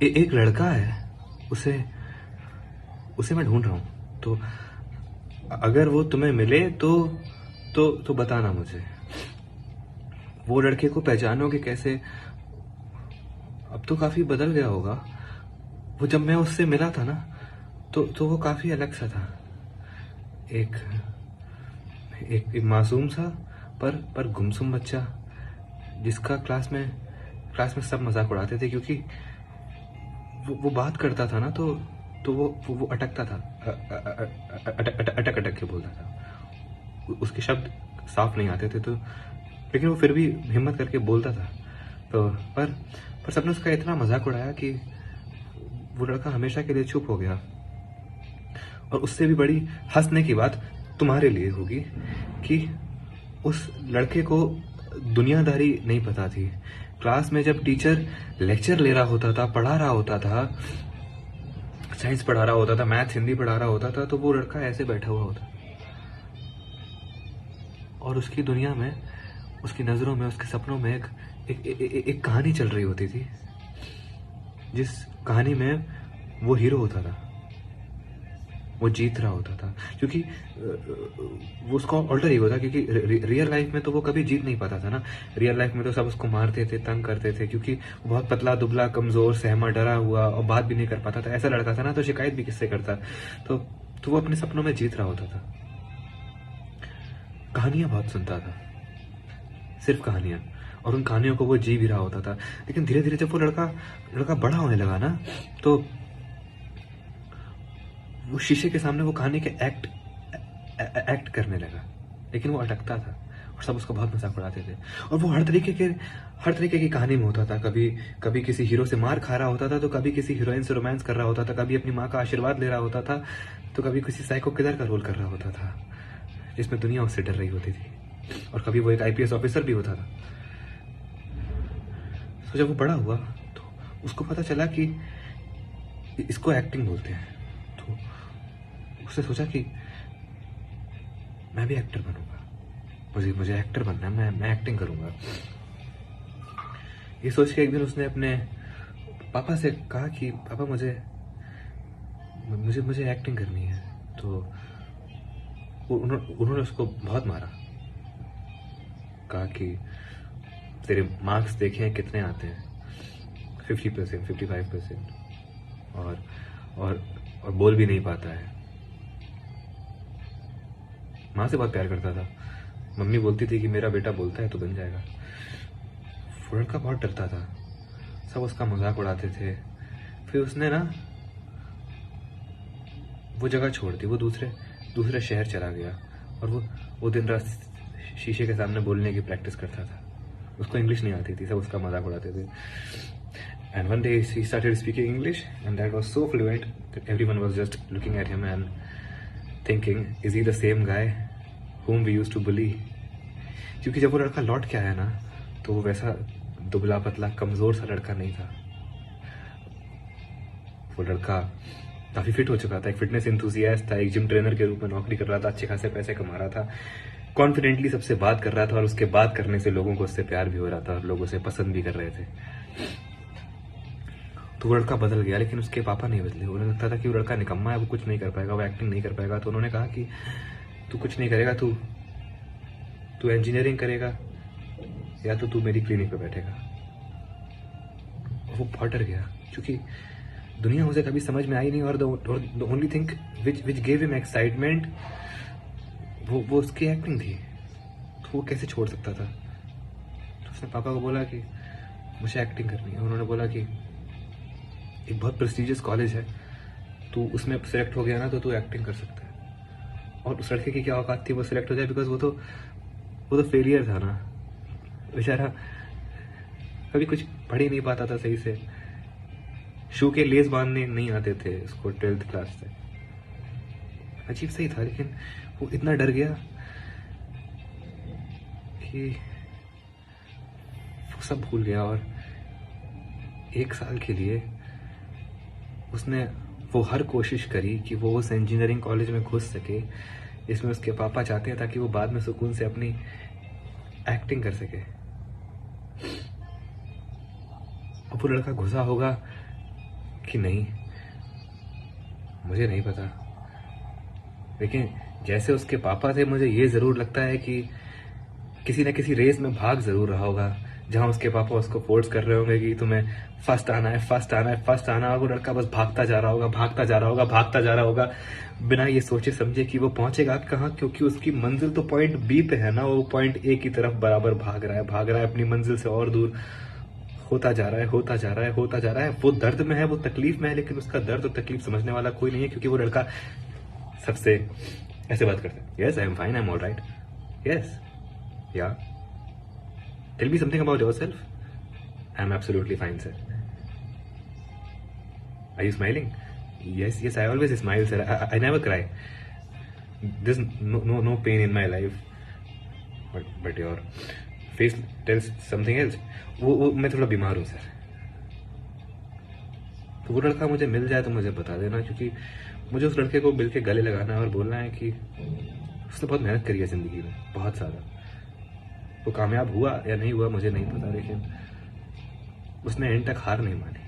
एक लड़का है, उसे उसे मैं ढूंढ रहा हूँ। तो अगर वो तुम्हें मिले तो बताना मुझे। वो लड़के को पहचानोगे कैसे? अब तो काफी बदल गया होगा। वो जब मैं उससे मिला था ना, तो वो काफी अलग सा था। एक एक मासूम सा पर गुमसुम बच्चा, जिसका क्लास में सब मजाक उड़ाते थे, क्योंकि वो बात करता था ना, तो वो अटकता था। अटक अटक के बोलता था। उसके शब्द साफ नहीं आते थे, तो लेकिन वो फिर भी हिम्मत करके बोलता था। तो पर सबने उसका इतना मजाक उड़ाया कि वो लड़का हमेशा के लिए चुप हो गया। और उससे भी बड़ी हंसने की बात तुम्हारे लिए होगी कि उस लड़के को दुनियादारी नहीं पता थी। क्लास में जब टीचर लेक्चर ले रहा होता था, पढ़ा रहा होता था, साइंस पढ़ा रहा होता था, मैथ हिंदी पढ़ा रहा होता था, तो वो लड़का ऐसे बैठा हुआ होता। और उसकी दुनिया में, उसकी नजरों में, उसके सपनों में एक कहानी चल रही होती थी, जिस कहानी में वो हीरो होता था, वो जीत रहा होता था। क्योंकि वो उसका ऑल्टर ईगो था, क्योंकि रियल लाइफ में तो वो कभी जीत नहीं पाता था ना। रियल लाइफ में तो सब उसको मारते थे, तंग करते थे, क्योंकि वो बहुत पतला दुबला कमजोर सहमा डरा हुआ और बात भी नहीं कर पाता था। ऐसा लड़का था ना, तो शिकायत भी किससे करता। तो तो वो अपने सपनों में जीत रहा होता था। कहानियां बहुत सुनता था, सिर्फ कहानियां। और उन कहानियों को वो जी भी रहा होता था। लेकिन धीरे धीरे जब वो लड़का लड़का बड़ा होने लगा ना, तो वो शीशे के सामने वो कहानी के एक्ट करने लगा। लेकिन वो अटकता था, और सब उसका बहुत मजाक उड़ाते थे। और वो हर तरीके की कहानी में होता था। कभी कभी किसी हीरो से मार खा रहा होता था, तो कभी किसी हीरोइन से रोमांस कर रहा होता था, कभी अपनी माँ का आशीर्वाद ले रहा होता था, तो कभी किसी साइको किलर का रोल कर रहा होता था, जिसमें दुनिया उससे डर रही होती थी। और कभी वो एक आईपीएस ऑफिसर भी होता था। तो जब वो बड़ा हुआ, तो उसको पता चला कि इसको एक्टिंग बोलते हैं। तो उसने सोचा कि मैं भी एक्टर बनूंगा, मुझे एक्टर बनना है, मैं एक्टिंग करूंगा। ये सोच के एक दिन उसने अपने पापा से कहा कि पापा, मुझे मुझे मुझे एक्टिंग करनी है। तो उन्होंने उसको बहुत मारा। कहा कि तेरे मार्क्स देखे हैं कितने आते हैं, 50%, 55%, और और और बोल भी नहीं पाता है। माँ से बहुत प्यार करता था। मम्मी बोलती थी कि मेरा बेटा बोलता है तो बन जाएगा। वो लड़का बहुत डरता था, सब उसका मजाक उड़ाते थे। फिर उसने ना वो जगह छोड़ दी, वो दूसरे शहर चला गया। और वो दिन रात शीशे के सामने बोलने की प्रैक्टिस करता था। उसको इंग्लिश नहीं आती थी, सब उसका मजाक उड़ाते थे। And one day he started speaking English, and that was so fluent that everyone was just looking at him and thinking, is he the same guy whom we used to bully? क्योंकि जब वो लड़का लौट के आया ना, तो वो वैसा दुबला पतला कमजोर सा लड़का नहीं था। वो लड़का काफी फिट हो चुका था, एक फिटनेस इंथुजियास्ट था, एक जिम ट्रेनर के रूप में नौकरी कर रहा था, अच्छे खासे पैसे कमा रहा था, कॉन्फिडेंटली सबसे बात कर रहा था, और उसके बात करने से लोगों को उससे प्यार भी हो रहा था और लोग उसे पसंद भी कर रहे थे। तो वो लड़का बदल गया, लेकिन उसके पापा नहीं बदले। उन्हें लगता था कि वो लड़का निकम्मा है, वो कुछ नहीं कर पाएगा, वो एक्टिंग नहीं कर पाएगा। तो उन्होंने कहा कि तू कुछ नहीं करेगा, तू इंजीनियरिंग करेगा, या तो तू मेरी क्लिनिक पे बैठेगा। वो बहुत डर गया, क्योंकि दुनिया उसे कभी समझ में आई नहीं। और the only thing which gave him excitement, वो उसकी एक्टिंग थी। तो वो कैसे छोड़ सकता था? तो उसने पापा को बोला कि मुझे एक्टिंग करनी है। उन्होंने बोला कि एक बहुत प्रेस्टिजियस कॉलेज है, तू उसमें सेलेक्ट हो गया ना, तो तू एक्टिंग कर सकता है। और उस लड़के की क्या औकात थी वो सिलेक्ट हो जाए, बिकॉज वो तो फेलियर था ना बेचारा। कभी कुछ पढ़ ही नहीं पाता था सही से, शू के लेस बांधने नहीं आते थे उसको 12th क्लास तक। अजीब सही था, लेकिन वो इतना डर गया कि वो सब भूल गया। और 1 साल के लिए उसने वो हर कोशिश करी कि वो उस इंजीनियरिंग कॉलेज में घुस सके जिसमें उसके पापा चाहते हैं, ताकि वो बाद में सुकून से अपनी एक्टिंग कर सके। और वो लड़का घुसा होगा कि नहीं, मुझे नहीं पता, लेकिन जैसे उसके पापा थे मुझे ये ज़रूर लगता है कि किसी न किसी रेस में भाग ज़रूर रहा होगा, जहाँ उसके पापा उसको फोर्स कर रहे होंगे कि तुम्हें फर्स्ट आना है, फर्स्ट आना है, फर्स्ट आना है, और वो लड़का बस भागता जा रहा होगा, भागता जा रहा होगा, भागता जा रहा होगा, बिना ये सोचे समझे कि वो पहुंचेगा कहाँ, क्योंकि उसकी मंजिल तो पॉइंट बी पे है ना, वो पॉइंट ए की तरफ बराबर भाग रहा है अपनी मंजिल से और दूर होता जा रहा है, होता जा रहा है, होता जा रहा है। वो दर्द में है, वो तकलीफ में है, लेकिन उसका दर्द और तकलीफ समझने वाला कोई नहीं है, क्योंकि वो लड़का सबसे ऐसे बात करता है, yes I am fine, I am all right, yes या tell me something about yourself, I am absolutely fine sir, are you smiling, yes yes I always smile sir, I never cry, there's no pain in my life, but your face tells something else, वो मैं थोड़ा बीमार हूँ sir. तो वो लड़का मुझे मिल जाए तो मुझे बता देना, क्योंकि मुझे उस लड़के को मिल के गले लगाना है और बोलना है कि उसने बहुत मेहनत करी है ज़िंदगी में, बहुत ज़्यादा। वो कामयाब हुआ या नहीं हुआ मुझे नहीं पता, लेकिन उसने एंड तक हार नहीं मानी।